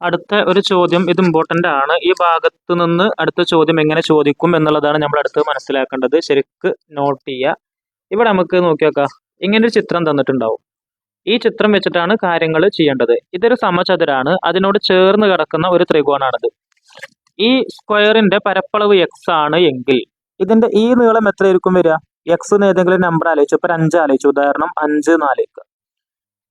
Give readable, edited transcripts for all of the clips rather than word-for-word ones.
അടുത്ത ഒരു ചോദ്യം ഇത് ഇമ്പോർട്ടന്റ് ആണ്. ഈ ഭാഗത്ത് നിന്ന് അടുത്ത ചോദ്യം എങ്ങനെ ചോദിക്കും എന്നുള്ളതാണ് നമ്മൾ അടുത്ത് മനസ്സിലാക്കേണ്ടത്. ശരിക്ക് നോട്ട് ചെയ്യുക. ഇവിടെ നമുക്ക് നോക്കി നോക്കാം. ഇങ്ങനെ ഒരു ചിത്രം തന്നിട്ടുണ്ടാവും. ഈ ചിത്രം വെച്ചിട്ടാണ് കാര്യങ്ങൾ ചെയ്യേണ്ടത്. ഇതൊരു സമചതുരാണ്. അതിനോട് ചേർന്ന് കിടക്കുന്ന ഒരു ത്രികോണാണിത്. ഈ സ്ക്വയറിന്റെ പരപ്പളവ് എക്സ് ആണ് എങ്കിൽ ഇതിന്റെ ഈ നീളം എത്രയായിരിക്കും വരിക? എക്സ് എന്ന് ഏതെങ്കിലും നമ്പർ ആലോചിച്ചു. ഇപ്പൊ 5 ആലോചിച്ചു. ഉദാഹരണം 5 4.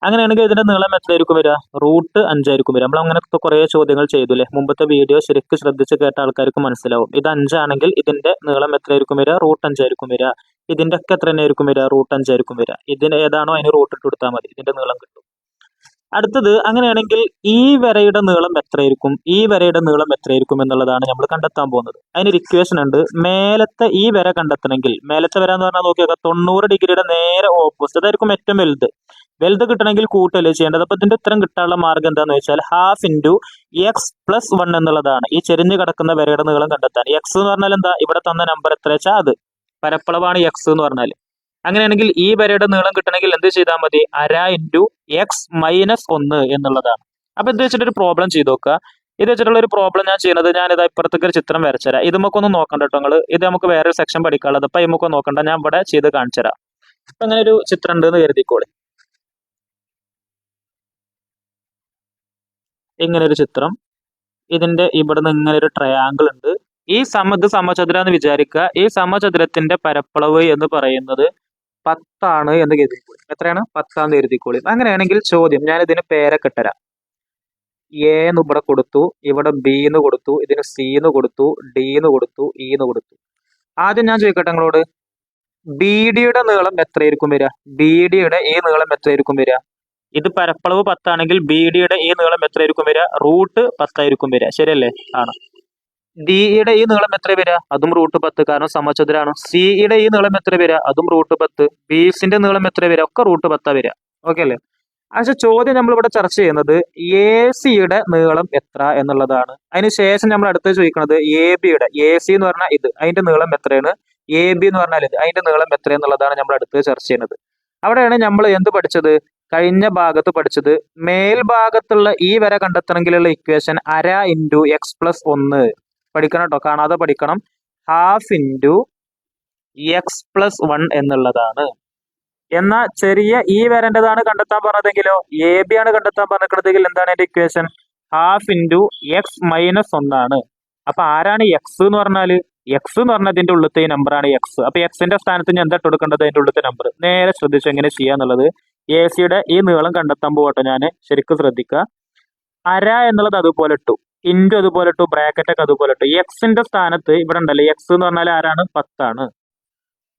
അങ്ങനെയാണെങ്കിൽ ഇതിന്റെ നീളം എത്രയായിരിക്കും വരിക? √5 ആയിരിക്കും വരിക. നമ്മൾ അങ്ങനത്തെ കുറെ ചോദ്യങ്ങൾ ചെയ്തു അല്ലേ? മുമ്പത്തെ വീഡിയോ ശരിക്കും ശ്രദ്ധിച്ച് കേട്ട ആൾക്കാർക്ക് മനസ്സിലാവും. ഇത് 5 ആണെങ്കിൽ ഇതിന്റെ നീളം എത്രയായിരിക്കും വരിക? √5 ആയിരിക്കും വരിക. ഇതിന്റെ ഒക്കെ എത്ര തന്നെയായിരിക്കും വരിക? √5 ആയിരിക്കും വരിക. ഇതിന് ഏതാണോ അതിന് റൂട്ട് ഇട്ട് കൊടുത്താൽ മതി, ഇതിന്റെ നീളം കിട്ടും. അടുത്തത് അങ്ങനെയാണെങ്കിൽ ഈ വരയുടെ നീളം എത്രയായിരിക്കും? ഈ വരയുടെ നീളം എത്രയായിരിക്കും എന്നുള്ളതാണ് നമ്മൾ കണ്ടെത്താൻ പോകുന്നത്. അതിനൊരു ഇക്വേഷൻ ഉണ്ട്. മേലത്തെ ഈ വര കണ്ടെത്തണമെങ്കിൽ, മേലത്തെ വര എന്ന് പറഞ്ഞാൽ നോക്കിയാൽ 90 ഡിഗ്രിയുടെ നേരെ ഓപ്പോസിറ്റ്, അതായിരിക്കും ഏറ്റവും വലുത്. വലുത് കിട്ടണമെങ്കിൽ കൂട്ടല്ലേ ചെയ്യേണ്ടത്. അപ്പൊ ഇതിന്റെ ഉത്തരം കിട്ടാനുള്ള മാർഗം എന്താണെന്ന് വെച്ചാൽ ½ × x+1 എന്നുള്ളതാണ്. ഈ ചെരിഞ്ഞ് കിടക്കുന്ന വരയുടെ നീളം കണ്ടെത്താൻ. എക്സ് എന്ന് പറഞ്ഞാൽ എന്താ? ഇവിടെ തന്ന നമ്പർ എത്ര വെച്ചാൽ അത് പരപ്പളവാണ് എക്സ് എന്ന് പറഞ്ഞാൽ. അങ്ങനെയാണെങ്കിൽ ഈ വരയുടെ നീളം കിട്ടണമെങ്കിൽ എന്ത് ചെയ്താൽ മതി? ½ × x-1 എന്നുള്ളതാണ്. അപ്പൊ ഇത് വെച്ചിട്ടൊരു പ്രോബ്ലം ചെയ്ത് നോക്കുക. ഇത് വെച്ചിട്ടുള്ള ഒരു പ്രോബ്ലം ഞാൻ ചെയ്യുന്നത്, ഞാനിതാ ഇപ്പുറത്തേക്ക് ഒരു ചിത്രം വരച്ചുതരാം. ഇത് നമുക്കൊന്നും നോക്കണ്ട കേട്ടോ നിങ്ങൾ. ഇത് നമുക്ക് വേറൊരു സെക്ഷൻ പഠിക്കാനുള്ളത്. അപ്പൊ നമുക്ക് നോക്കണ്ട, ഞാൻ ഇവിടെ ചെയ്ത് കാണിച്ചു തരാം. അപ്പൊ അങ്ങനെ ഒരു ചിത്രം ഉണ്ട് എന്ന് കരുതിക്കോളി. ഇങ്ങനെ ഒരു ചിത്രം. ഇതിന്റെ ഇവിടെ നിന്ന് ഇങ്ങനെ ഒരു ട്രയാങ്കിൾ ഉണ്ട്. ഇത് സമചതുര എന്ന് വിചാരിക്കുക. ഈ സമചതുരത്തിന്റെ പരപ്പളവ് എന്ന് പറയുന്നത് 10 എന്ന് കരുതിക്കോളി. എത്രയാണ്? 10 എന്ന് കരുതിക്കോളി. അങ്ങനെയാണെങ്കിൽ ചോദ്യം, ഞാൻ ഇതിന് പേരൊക്കെ ഇട്ടരാം. എ എന്ന് ഇവിടെ കൊടുത്തു, ഇവിടെ ബി എന്ന് കൊടുത്തു, ഇതിന് സി എന്ന് കൊടുത്തു, ഡി എന്ന് കൊടുത്തു, ഇ എന്ന് കൊടുത്തു. ആദ്യം ഞാൻ ചോദിക്കട്ടെ നിങ്ങളോട്, ബി ഡിയുടെ നീളം എത്രയായിരിക്കും വരിക? ബി ഡിയുടെ ഈ നീളം എത്രയായിരിക്കും വരിക? ഇത് പരപ്പളവ് 10 ആണെങ്കിൽ ബി ഡിയുടെ ഈ നീളം എത്രയായിരിക്കും വരിക? √10 ആയിരിക്കും വരിക. ശരിയല്ലേ? ആണ്. ഡിയുടെ ഈ നീളം എത്ര വരിക? അതും √10, കാരണം സമചതുരാണ്. സിയുടെ ഈ നീളം എത്ര വരിക? അതും √10. ബിസിന്റെ നീളം എത്ര വരിക? ഒക്കെ √10 വരിക. ഓക്കെ അല്ലേ? പക്ഷെ ചോദ്യം നമ്മൾ ഇവിടെ ചർച്ച ചെയ്യുന്നത് എ സിയുടെ നീളം എത്ര എന്നുള്ളതാണ്. അതിനുശേഷം നമ്മൾ അടുത്ത് ചോദിക്കുന്നത് എ ബിയുടെ, എ സി എന്ന് പറഞ്ഞാൽ ഇത്, അതിന്റെ നീളം എത്രയാണ്? എ ബി എന്ന് പറഞ്ഞാൽ ഇത്, അതിന്റെ നീളം എത്ര എന്നുള്ളതാണ് നമ്മൾ അടുത്ത് ചർച്ച ചെയ്യുന്നത്. അവിടെയാണ് നമ്മൾ എന്ത് പഠിച്ചത്? കഴിഞ്ഞ ഭാഗത്ത് പഠിച്ചത് മേൽഭാഗത്തുള്ള ഈ വര കണ്ടെത്തണമെങ്കിലുള്ള ഇക്വേഷൻ ½ × x+1 പഠിക്കണം കേട്ടോ, കാണാതെ പഠിക്കണം. ½ × x+1 എന്നുള്ളതാണ്. എന്നാ ചെറിയ ഈ വരേണ്ടതാണ് കണ്ടെത്താൻ പറഞ്ഞതെങ്കിലോ, എ ബി ആണ് കണ്ടെത്താൻ പറഞ്ഞിട്ടുണ്ടെങ്കിൽ എന്താണ് എന്റെ ഇക്വേഷൻ? ½ × x-1 ആണ്. അപ്പൊ ആരാണ് എക്സ് എന്ന് പറഞ്ഞാല്? എക്സ് എന്ന് പറഞ്ഞാൽ ഇതിന്റെ ഉള്ളിലത്തെ ഈ നമ്പറാണ് എക്സ്. അപ്പൊ എക്സിന്റെ സ്ഥാനത്ത് ഞാൻ എന്താ കൊടുക്കേണ്ടത്? അതിന്റെ ഉള്ളിലത്തെ നമ്പർ. നേരെ ശ്രദ്ധിച്ചു എങ്ങനെ ചെയ്യാന്നുള്ളത്. എ സിയുടെ ഈ നീളം കണ്ടെത്താൻ പോകട്ടെ, ഞാൻ ശരിക്കും ശ്രദ്ധിക്കുക. അര എന്നുള്ളത് അതുപോലെ ഇട്ടു, ഇൻറ്റു അതുപോലെ ഇട്ടു, ബ്രാക്കറ്റ് ഒക്കെ അതുപോലെ ഇട്ടു. എക്സിന്റെ സ്ഥാനത്ത് ഇവിടെ ഉണ്ടല്ലോ, എക്സ് എന്ന് പറഞ്ഞാൽ ആരാണ്? 10 ആണ്.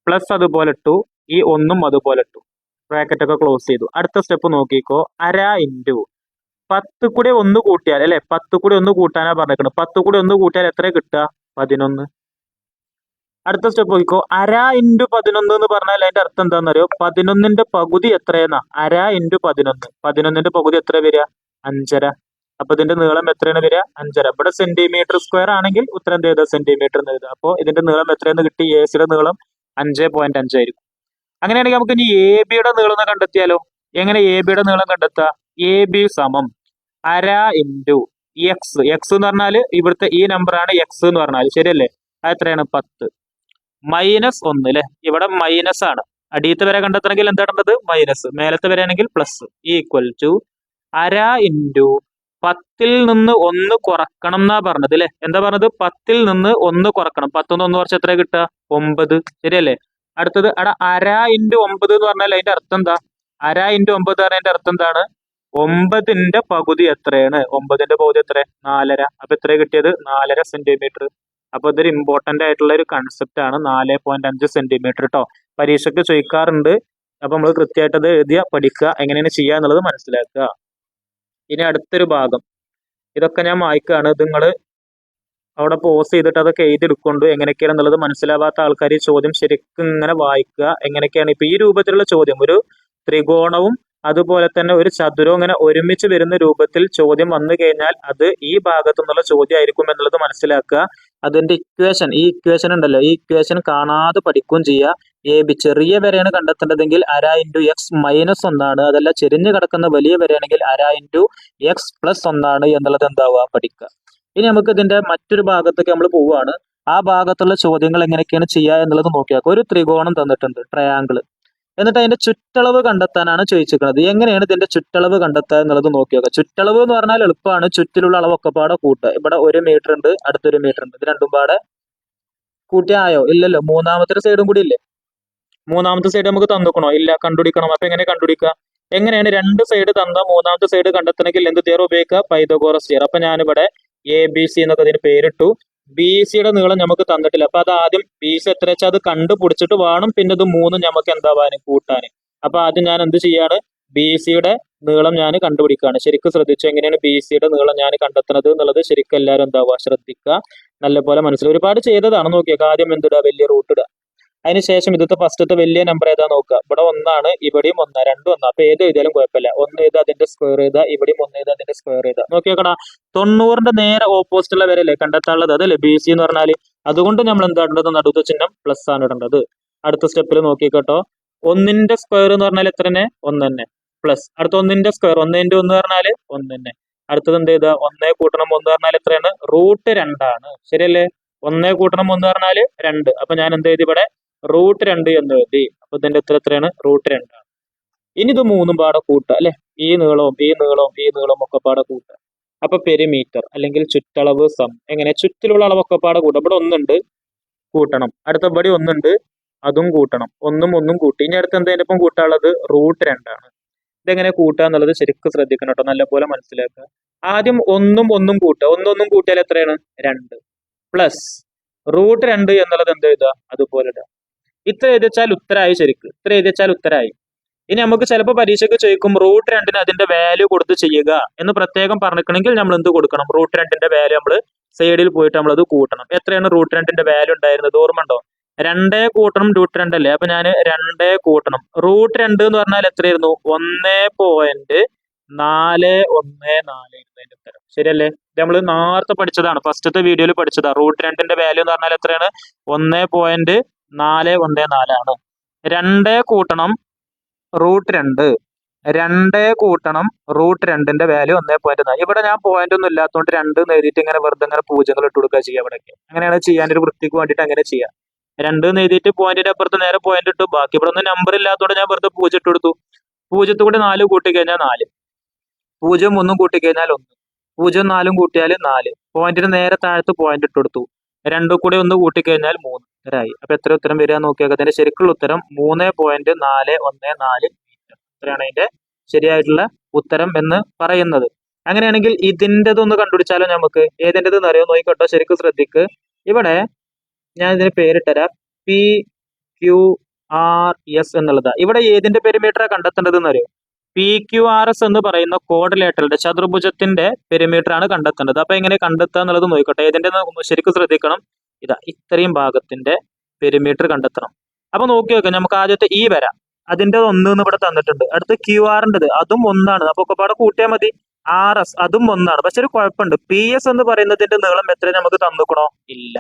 പ്ലസ് അതുപോലെ ഇട്ടു, ഈ 1 അതുപോലെ ഇട്ടു, ബ്രാക്കറ്റ് ഒക്കെ ക്ലോസ് ചെയ്തു. അടുത്ത സ്റ്റെപ്പ് നോക്കിക്കോ. അര ഇൻറ്റു 10 കൂടെ 1 കൂട്ടിയാൽ, അല്ലെ? 10 കൂടെ 1 കൂട്ടാനാ പറഞ്ഞേക്കുന്നത്. 10 കൂടെ 1 കൂട്ടിയാൽ എത്ര കിട്ടുക? 11. അടുത്ത സ്റ്റെപ്പ് നോക്കിക്കോ. അര ഇൻറ്റു 11 എന്ന് പറഞ്ഞാൽ അതിന്റെ അർത്ഥം എന്താണെന്നറിയോ? 11ന്റെ പകുതി എത്രയെന്നാ? അര ഇൻറ്റു 11. 11ന്റെ പകുതി എത്ര വരിക? 5.5. അപ്പൊ ഇതിന്റെ നീളം എത്രയാണ് വരിക? 5.5. ഇവിടെ സെന്റിമീറ്റർ സ്ക്വയർ ആണെങ്കിൽ ഉത്തരം എന്ത് ചെയ്താൽ സെന്റിമീറ്റർ എന്ന് എഴുതാം. അപ്പോൾ ഇതിന്റെ നീളം എത്രയെന്ന് കിട്ടി? എ സിയുടെ നീളം 5.5 ആയിരിക്കും. അങ്ങനെയാണെങ്കിൽ നമുക്ക് ഇനി എ ബിയുടെ നീളം ഒന്ന് കണ്ടെത്തിയാലോ? എങ്ങനെ എ ബിയുടെ നീളം കണ്ടെത്തുക? എ ബി സമം അര ഇൻറ്റു എക്സ്. എക്സ് എന്ന് പറഞ്ഞാൽ ഇവിടുത്തെ ഈ നമ്പറാണ് എക്സ് എന്ന് പറഞ്ഞാൽ. ശരിയല്ലേ? അത് എത്രയാണ്? 10 -1 അല്ലെ? ഇവിടെ മൈനസ് ആണ്. അടിയത്തെ വരെ കണ്ടെത്തണമെങ്കിൽ എന്താണുള്ളത്? മൈനസ്. മേലത്തെ വരെയാണെങ്കിൽ പ്ലസ്. ഈക്വൽ ടു അര ഇൻറ്റു 10ൽ നിന്ന് 1 കുറക്കണം എന്നാ പറഞ്ഞത് അല്ലെ? എന്താ പറഞ്ഞത്? 10ൽ നിന്ന് 1 കുറക്കണം. 10 1 കുറച്ച് എത്ര കിട്ടുക? 9. ശരിയല്ലേ? അടുത്തത് അര ഇൻറ്റു 9 എന്ന് പറഞ്ഞാൽ അതിന്റെ അർത്ഥം എന്താ? അര ഇൻറ്റു 9 പറഞ്ഞാൽ അതിന്റെ അർത്ഥം എന്താണ്? 9ന്റെ പകുതി എത്രയാണ്? 9ന്റെ പകുതി എത്ര? 4.5. അപ്പൊ എത്ര കിട്ടിയത്? 4.5 സെന്റിമീറ്റർ. അപ്പൊ ഇതൊരു ഇമ്പോർട്ടന്റ് ആയിട്ടുള്ള ഒരു കൺസെപ്റ്റ് ആണ്. 4.5 സെന്റിമീറ്റർ കേട്ടോ. പരീക്ഷയ്ക്ക് ചോദിക്കാറുണ്ട്. അപ്പൊ നമ്മൾ കൃത്യമായിട്ട് അത് എഴുതിയ പഠിക്കുക, എങ്ങനെയാണ് ചെയ്യുക എന്നുള്ളത് മനസ്സിലാക്കുക. ഇനി അടുത്തൊരു ഭാഗം, ഇതൊക്കെ ഞാൻ വായിക്കുകയാണ്. ഇത് നിങ്ങൾ അവിടെ പോസ് ചെയ്തിട്ട് അതൊക്കെ എഴുതിയെടുക്കൊണ്ട് എങ്ങനെയൊക്കെയാണെന്നുള്ളത് മനസ്സിലാവാത്ത ആൾക്കാർ ഈ ചോദ്യം ശരിക്കും ഇങ്ങനെ വായിക്കുക. എങ്ങനെയൊക്കെയാണ് ഇപ്പൊ ഈ രൂപത്തിലുള്ള ചോദ്യം? ഒരു ത്രികോണവും അതുപോലെ തന്നെ ഒരു ചതുരവും ഇങ്ങനെ ഒരുമിച്ച് വരുന്ന രൂപത്തിൽ ചോദ്യം വന്നു കഴിഞ്ഞാൽ അത് ഈ ഭാഗത്തു നിന്നുള്ള ചോദ്യം ആയിരിക്കും എന്നുള്ളത് മനസ്സിലാക്കുക. അതിന്റെ ഇക്വേഷൻ, ഈ ഇക്വേഷൻ ഉണ്ടല്ലോ, ഈ ഇക്വേഷൻ കാണാതെ പഠിക്കുകയും ചെയ്യുക. എ ബി ചെറിയ വരെയാണ് കണ്ടെത്തേണ്ടതെങ്കിൽ അര ഇൻറ്റു എക്സ് മൈനസ് ഒന്നാണ്, അതല്ല ചെരിഞ്ഞ് കിടക്കുന്ന വലിയ വരെയാണെങ്കിൽ അര ഇൻറ്റു എക്സ് പ്ലസ് ഒന്നാണ് എന്നുള്ളത് എന്താവുക പഠിക്കുക. ഇനി നമുക്ക് ഇതിന്റെ മറ്റൊരു ഭാഗത്തേക്ക് നമ്മൾ പോവുകയാണ്. ആ ഭാഗത്തുള്ള ചോദ്യങ്ങൾ എങ്ങനെയൊക്കെയാണ് ചെയ്യുക എന്നുള്ളത് നോക്കിയാൽ ഒരു ത്രികോണം തന്നിട്ടുണ്ട്, ട്രയാങ്കിൾ. എന്നിട്ട് അതിന്റെ ചുറ്റളവ് കണ്ടെത്താനാണ് ചോദിച്ചിരിക്കുന്നത്. എങ്ങനെയാണ് ഇതിന്റെ ചുറ്റളവ് കണ്ടെത്തുക എന്നുള്ളത് നോക്കി നോക്കുക. ചുറ്റളവ് എന്ന് പറഞ്ഞാൽ എളുപ്പമാണ്. ചുറ്റിലുള്ള അളവൊക്കെ പാടെ കൂട്ടുക. ഇവിടെ 1 മീറ്റർ ഉണ്ട്, അടുത്തൊരു മീറ്റർ ഉണ്ട്. ഇത് രണ്ടും പാടെ കൂട്ടിയായോ? ഇല്ലല്ലോ. മൂന്നാമത്തെ സൈഡും കൂടി ഇല്ലേ? മൂന്നാമത്തെ സൈഡ് നമുക്ക് തന്നിക്കണോ? ഇല്ല. കണ്ടുപിടിക്കണം. അപ്പൊ എങ്ങനെ കണ്ടുപിടിക്കുക? എങ്ങനെയാണ് രണ്ട് സൈഡ് തന്ന മൂന്നാമത്തെ സൈഡ് കണ്ടെത്തണമെങ്കിൽ എന്ത് തിയറം ഉപയോഗിക്കുക? Pythagoras theorem. അപ്പൊ ഞാനിവിടെ ABC എന്നൊക്കെ അതിന് പേരിട്ടു. BCയുടെ നീളം നമുക്ക് തന്നിട്ടില്ല. അപ്പൊ അത് ആദ്യം BC എത്ര വെച്ചാൽ അത് കണ്ടുപിടിച്ചിട്ട് വേണം പിന്നെ ഇത് 3 നമുക്ക് എന്താവാന് കൂട്ടാന്. അപ്പൊ ആദ്യം ഞാൻ എന്ത് ചെയ്യാണ്? BCയുടെ നീളം ഞാൻ കണ്ടുപിടിക്കുകയാണ്. ശരിക്കും ശ്രദ്ധിച്ചു എങ്ങനെയാണ് BCയുടെ നീളം ഞാൻ കണ്ടെത്തുന്നത് എന്നുള്ളത് ശരിക്കും എല്ലാവരും എന്താവുക ശ്രദ്ധിക്കുക. നല്ലപോലെ മനസ്സിലായി. ഒരുപാട് ചെയ്തതാണ്. നോക്കിയേക്കാം. ആദ്യം എന്തിടുക? വലിയ റൂട്ട് ഇടുക. അതിനുശേഷം ഇന്നത്തെ ഫസ്റ്റത്തെ വലിയ നമ്പർ ഏതാ നോക്കുക. ഇവിടെ 1 ആണ്, ഇവിടെയും 1, രണ്ടും 1. അപ്പൊ ഏത് എഴുതിയാലും കുഴപ്പമില്ല. 1 എഴുതാ, അതിന്റെ സ്ക്വയർ എഴുതാ, ഇവിടെയും 1 എഴുതാ, അതിന്റെ സ്ക്വയർ എഴുതാ. നോക്കിയേക്കടാ, 90ന്റെ നേരെ ഓപ്പോസിറ്റ് ഉള്ള വരല്ലേ കണ്ടെത്താനുള്ളത്, അതല്ലേ BC എന്ന് പറഞ്ഞാല്. അതുകൊണ്ട് നമ്മൾ എന്താ ഇടേണ്ടത്? നടുത്ത ചിഹ്നം പ്ലസ് ആണ് ഇടേണ്ടത്. അടുത്ത സ്റ്റെപ്പിൽ നോക്കിക്കോട്ടോ. 1ന്റെ സ്ക്വയർ എന്ന് പറഞ്ഞാൽ എത്ര തന്നെ? 1 തന്നെ. പ്ലസ് അടുത്ത 1ന്റെ സ്ക്വയർ, 1 × 1 പറഞ്ഞാല് 1 തന്നെ. അടുത്തത് എന്ത് ചെയ്താ? 1 കൂട്ടണം 1 പറഞ്ഞാൽ എത്രയാണ്? √2 ആണ്. ശരിയല്ലേ? 1 കൂട്ടണം 1 പറഞ്ഞാല് 2. അപ്പൊ ഞാൻ എന്ത് എഴുതി ഇവിടെ? √2 എന്ന് എഴുതി. അപ്പൊ ഇതിന്റെ ഉത്തരം എത്രയാണ്? √2 ആണ്. ഇനി ഇത് 3ഉം പാടെ കൂട്ടുക അല്ലെ? ഈ നീളവും ഈ നീളവും ഈ നീളവും ഒക്കെ പാടെ കൂട്ടുക. അപ്പൊ പെരിമീറ്റർ അല്ലെങ്കിൽ ചുറ്റളവ് സം. എങ്ങനെ? ചുറ്റിലുള്ള അളവൊക്കെ പാടെ കൂട്ടുക. ഇവിടെ 1 ഉണ്ട്, കൂട്ടണം. അടുത്ത ഇവിടെ 1 ഉണ്ട്, അതും കൂട്ടണം. 1ഉം 1ഉം കൂട്ടി. ഇനി അടുത്ത് എന്താ ഇപ്പം കൂട്ടാനുള്ളത്? √2 ആണ്. ഇതെങ്ങനെ കൂട്ടുക എന്നുള്ളത് ശരിക്കും ശ്രദ്ധിക്കണം കേട്ടോ, നല്ലപോലെ മനസ്സിലാക്കുക. ആദ്യം 1ഉം 1ഉം കൂട്ടുക. 1 1ഉം കൂട്ടിയാൽ എത്രയാണ്? 2 പ്ലസ് √2 എന്നുള്ളത് എന്ത് എഴുതുക? അതുപോലെ ഇടുക. ഇത്ര എഴുതിച്ചാൽ ഉത്തരമായി. ശരിക്കും ഇത്ര എഴുതിച്ചാൽ ഉത്തരമായി. ഇനി നമുക്ക് ചിലപ്പോൾ പരീക്ഷയ്ക്ക് ചോദിക്കും √2 അതിന്റെ വാല്യൂ കൊടുത്ത് ചെയ്യുക എന്ന് പ്രത്യേകം പറഞ്ഞിരിക്കണമെങ്കിൽ നമ്മൾ എന്ത് കൊടുക്കണം? √2 വാല്യൂ നമ്മൾ സൈഡിൽ പോയിട്ട് നമ്മൾ അത് കൂട്ടണം. എത്രയാണ് √2 വാല്യൂ ഉണ്ടായിരുന്നത്? ഓർമ്മ ഉണ്ടോ? 2 കൂട്ടണം √2 അല്ലേ? അപ്പൊ ഞാൻ 2 കൂട്ടണം √2 എന്ന് പറഞ്ഞാൽ എത്രയായിരുന്നു? 1.414 ഇതിന്റെ ഉത്തരം. ശരിയല്ലേ? ഇത് നമ്മൾ നേരത്തെ പഠിച്ചതാണ്, ഫസ്റ്റത്തെ വീഡിയോയിൽ പഠിച്ചതാണ്. √2 വാല്യൂ എന്ന് പറഞ്ഞാൽ എത്രയാണ്? 1.414 ആണ്. 2 കൂട്ടണം √2, 2 കൂട്ടണം √2 വാല്യൂ 1.4. ഇവിടെ ഞാൻ പോയിന്റ് ഒന്നും ഇല്ലാത്തതുകൊണ്ട് 2 എന്ന് എഴുതിയിട്ട് ഇങ്ങനെ വെറുതെ ഇങ്ങനെ പൂജ്യങ്ങൾ ഇട്ട് കൊടുക്കുക ചെയ്യുക. ഇവിടെയൊക്കെ അങ്ങനെയാണ് ചെയ്യാൻ, ഒരു വൃത്തിക്ക് വേണ്ടിയിട്ട് അങ്ങനെ ചെയ്യാം. 2 എന്ന് എഴുതിയിട്ട് പോയിന്റിന്റെ അപ്പുറത്ത് നേരെ പോയിന്റ് ഇട്ടു. ബാക്കി ഇവിടെ ഒന്നും നമ്പർ ഇല്ലാത്തതുകൊണ്ട് ഞാൻ വെറുതെ 0 ഇട്ട് കൊടുത്തു. 0 കൂടി 4 കൂട്ടിക്കഴിഞ്ഞാൽ 4, 0 1 കൂട്ടിക്കഴിഞ്ഞാൽ 1, 0 4 കൂട്ടിയാൽ 4. പോയിന്റിന് നേരെ താഴത്ത് പോയിന്റ് ഇട്ട് കൊടുത്തു. 2 കൂടി 1 കൂട്ടിക്കഴിഞ്ഞാൽ 3 ആയി. അപ്പൊ എത്ര ഉത്തരം വരിക നോക്കിയാൽ അതിന്റെ ശരിക്കുള്ള ഉത്തരം 3.414 മീറ്റർ. ഇത്രയാണ് അതിന്റെ ശരിയായിട്ടുള്ള ഉത്തരം എന്ന് പറയുന്നത്. അങ്ങനെയാണെങ്കിൽ ഇതിൻ്റെതൊന്ന് കണ്ടുപിടിച്ചാലോ നമുക്ക്? ഏതിൻ്റെതെന്ന് അറിയോ? നോക്കിക്കോട്ടോ, ശരിക്കും ശ്രദ്ധിക്ക്. ഇവിടെ ഞാൻ ഇതിന് പേരിട്ടരാം. PQRS എന്നുള്ളതാ. ഇവിടെ ഏതിന്റെ പെരിമീറ്ററാ കണ്ടെത്തേണ്ടതെന്ന് അറിയോ? PQRS എന്ന് പറയുന്ന കോർഡിലേറ്ററിന്റെ ചതുർഭുജത്തിന്റെ പെരിമീറ്റർ ആണ് കണ്ടെത്തേണ്ടത്. അപ്പൊ എങ്ങനെ കണ്ടെത്തുക എന്നുള്ളത് നോക്കട്ടെ. ഏതിന്റെ ശരിക്കും ശ്രദ്ധിക്കണം. ഇതാ ഇത്രയും ഭാഗത്തിന്റെ പെരിമീറ്റർ കണ്ടെത്തണം. അപ്പൊ നോക്കി നോക്കാം. നമുക്ക് ആദ്യത്തെ ഈ വരാം, അതിന്റെ 1 എന്ന് ഇവിടെ തന്നിട്ടുണ്ട്. അടുത്ത് QR-ൻ്റെത്, അതും 1 ആണ്. അപ്പൊ ഒക്കെ പാടെ കൂട്ടിയാൽ മതി. RS അതും 1 ആണ്. പക്ഷെ ഒരു കുഴപ്പമുണ്ട്. PS എന്ന് പറയുന്നതിന്റെ നീളം എത്ര നമുക്ക് തന്നിക്കണോ? ഇല്ല.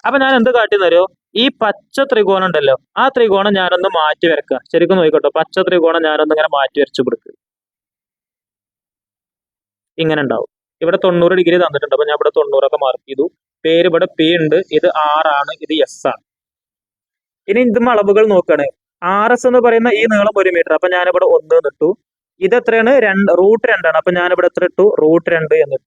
അപ്പൊ ഞാൻ എന്ത് കാട്ടിന്നറിയോ? ഈ പച്ച ത്രികോണം ഉണ്ടല്ലോ, ആ ത്രികോണം ഞാനൊന്ന് മാറ്റി വരക്കുക. ശരിക്കും നോക്കിക്കോട്ടോ, പച്ച ത്രികോണം ഞാനൊന്ന് ഇങ്ങനെ മാറ്റി വരച്ചു കൊടുക്കുക. ഇങ്ങനെ ഉണ്ടാവും. ഇവിടെ 90 ഡിഗ്രി തന്നിട്ടുണ്ട്. അപ്പൊ ഞാൻ ഇവിടെ 90 ഒക്കെ മാർക്ക് ചെയ്തു. പേര് ഇവിടെ P ഉണ്ട്, ഇത് R ആണ്, ഇത് S ആണ്. ഇനി ഇതും അളവുകൾ നോക്കുകയാണ്. RS എന്ന് പറയുന്ന ഈ നീളം 1 മീറ്റർ. അപ്പൊ ഞാനിവിടെ 1 ഇട്ടു. ഇത് എത്രയാണ്? √2 ആണ്. അപ്പൊ ഞാനിവിടെ എത്ര ഇട്ടു? √2 എന്നിട്ടു.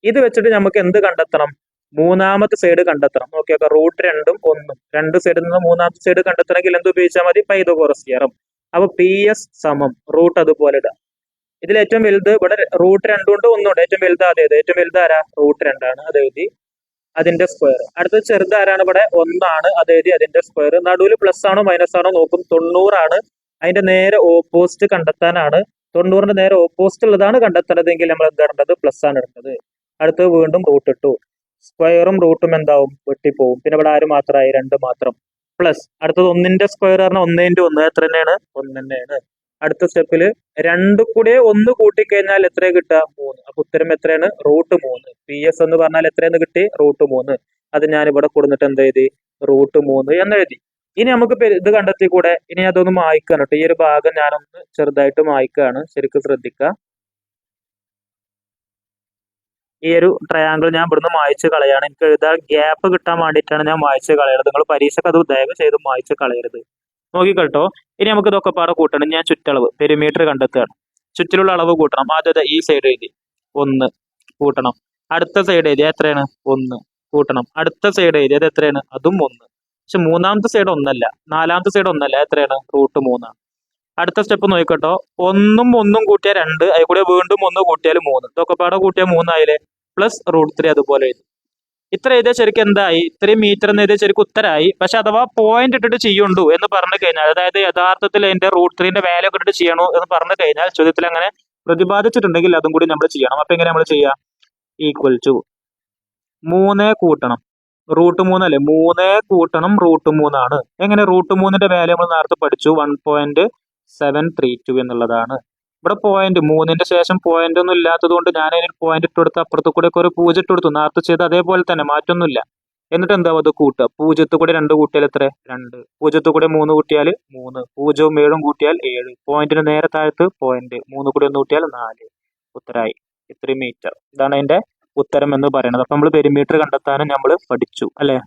ഇത് വെച്ചിട്ട് നമുക്ക് എന്ത് കണ്ടെത്തണം? മൂന്നാമത്തെ സൈഡ് കണ്ടെത്തണം. നോക്കിയൊക്കെ, √2ഉം 1ഉം രണ്ട് സൈഡിൽ നിന്ന് മൂന്നാമത്തെ സൈഡ് കണ്ടെത്തണമെങ്കിൽ എന്ത് ഉപയോഗിച്ചാൽ മതി? Pythagoras theorem. അപ്പൊ PS സമം റൂട്ട് അതുപോലെ ഇടാം. ഇതിൽ ഏറ്റവും വലുത് ഇവിടെ √2 ഉണ്ട്, 1 ഉണ്ട്. ഏറ്റവും വലുത് അതേത്? ഏറ്റവും വലുത് ആരാ? √2 ആണ്. അത് എഴുതി, അതിന്റെ സ്ക്വയർ. അടുത്തത് ചെറുത് ആരാണ്? ഇവിടെ 1 ആണ്. അത് എഴുതി, അതിന്റെ സ്ക്വയർ. നടുവിൽ പ്ലസ് ആണോ മൈനസ് ആണോ നോക്കും. 90 ആണ്. അതിന്റെ നേരെ ഓപ്പോസിറ്റ് കണ്ടെത്താനാണ്. 90ന്റെ നേരെ ഓപ്പോസിറ്റ് ഉള്ളതാണ് കണ്ടെത്തേണ്ടതെങ്കിൽ നമ്മൾ എന്താ പ്ലസ് ആണ് ഇടുന്നത്. അടുത്തത് വീണ്ടും റൂട്ട് ഇട്ടു. സ്ക്വയറും റൂട്ടും എന്താവും? വെട്ടിപ്പോവും. പിന്നെ ഇവിടെ ആര് മാത്രമായി? 2 മാത്രം. പ്ലസ് അടുത്തത് 1ന്റെ സ്ക്വയർ പറഞ്ഞാൽ 1 × 1 എത്ര തന്നെയാണ്? 1 തന്നെയാണ്. അടുത്ത സ്റ്റെപ്പിൽ രണ്ടു കൂടെ ഒന്ന് കൂട്ടിക്കഴിഞ്ഞാൽ എത്ര കിട്ടുക? 3. അപ്പൊ ഉത്തരം എത്രയാണ്? √3. PS എന്ന് പറഞ്ഞാൽ എത്രയെന്ന് കിട്ടി? √3. അത് ഞാൻ ഇവിടെ കൊടുത്തിട്ട് എന്ത് എഴുതി? √3 എന്ന് എഴുതി. ഇനി നമുക്ക് ഇത് കണ്ടെത്തി കൂടെ. ഇനി അതൊന്ന് മായ്ക്കാണ് കേട്ടോ. ഈ ഒരു ഭാഗം ഞാനൊന്ന് ചെറുതായിട്ട് മായ്ക്കാണ്, ശരിക്കും ശ്രദ്ധിക്കുക. ഈ ഒരു ട്രയാങ്കിൾ ഞാൻ ഇവിടുന്ന് മായ്ച്ച് കളയാണ്. എനിക്ക് എഴുതാൻ ഗ്യാപ്പ് കിട്ടാൻ വേണ്ടിയിട്ടാണ് ഞാൻ മായ്ച്ച് കളയണത്. നിങ്ങൾ പരീക്ഷയ്ക്ക് അത് ദയവ് ചെയ്ത് മായ്ച്ച് കളയരുത്. നോക്കിക്കോട്ടോ. ഇനി നമുക്ക് ഇതൊക്കെ പാടെ കൂട്ടണം. ഞാൻ ചുറ്റളവ് പെരിമീറ്റർ കണ്ടെത്തുകയാണ്. ചുറ്റിലുള്ള അളവ് കൂട്ടണം. ആദ്യത്തെ ഈ സൈഡ് എഴുതി 1 കൂട്ടണം. അടുത്ത സൈഡ് എഴുതി എത്രയാണ്? 1 കൂട്ടണം. അടുത്ത സൈഡ് എഴുതിയത് എത്രയാണ്? അതും 1. പക്ഷെ മൂന്നാമത്തെ സൈഡ് ഒന്നല്ല, നാലാമത്തെ സൈഡ് ഒന്നല്ല. എത്രയാണ്? √3. അടുത്ത സ്റ്റെപ്പ് നോക്കിക്കോട്ടോ. 1ഉം 1ഉം കൂട്ടിയാൽ 2, അതിൽ കൂടെ വീണ്ടും 1 കൂട്ടിയാൽ 3. ഇതൊക്കെ പാടെ കൂട്ടിയാൽ 3 ആയില്ലേ? പ്ലസ് √3 അതുപോലെ എഴുതി. ഇത്ര എഴുതിയ ശരിക്കും എന്തായി? ഇത്രയും മീറ്റർ എന്ന് എഴുതിയ ശരിക്കും ഉത്തരായി. പക്ഷെ അഥവാ പോയിന്റ് ഇട്ടിട്ട് ചെയ്യുണ്ടോ എന്ന് പറഞ്ഞു കഴിഞ്ഞാൽ, അതായത് യഥാർത്ഥത്തിൽ അതിന്റെ √3ന്റെ വാല്യൂ ഒക്കെ ഇട്ടിട്ട് ചെയ്യണോ എന്ന് പറഞ്ഞു കഴിഞ്ഞാൽ ചോദ്യത്തിൽ അങ്ങനെ പ്രതിപാദിച്ചിട്ടുണ്ടെങ്കിൽ അതും കൂടി നമ്മൾ ചെയ്യണം. അപ്പൊ എങ്ങനെ നമ്മൾ ചെയ്യാം? ഈക്വൽ ടു 3 കൂട്ടണം √3 അല്ലേ? 3 കൂട്ടണം √3 ആണ്. എങ്ങനെ? √3ന്റെ വാല്യൂ നമ്മൾ നേരത്തെ പഠിച്ചു, 1.732 എന്നുള്ളതാണ്. ഇവിടെ പോയിന്റ് 3ന്റെ ശേഷം പോയിന്റ് ഒന്നും ഇല്ലാത്തത് കൊണ്ട് ഞാൻ അതിന് പോയിന്റ് ഇട്ട് കൊടുത്ത് അപ്പുറത്ത് കൂടെ ഒരു 0 ഇട്ട് കൊടുത്തു. നേരത്തെ ചെയ്ത് അതേപോലെ തന്നെ, മാറ്റൊന്നുമില്ല. എന്നിട്ട് എന്താ അത് കൂട്ടുക? 0 കൂടെ 2 കൂട്ടിയാൽ എത്ര? 2. 0 കൂടെ 3 കൂട്ടിയാൽ 3. 0ഉം 7ഉം കൂട്ടിയാൽ 7. പോയിന്റിന് നേരെ താഴത്ത് പോയിന്റ്. 3 കൂടെ 1 കൂട്ടിയാൽ 4. ഉത്തരായി. ഇത്രയും മീറ്റർ. ഇതാണ് അതിന്റെ ഉത്തരം എന്ന് പറയുന്നത്. അപ്പൊ നമ്മൾ പെരിമീറ്റർ കണ്ടെത്താനും നമ്മൾ പഠിച്ചു അല്ലെ?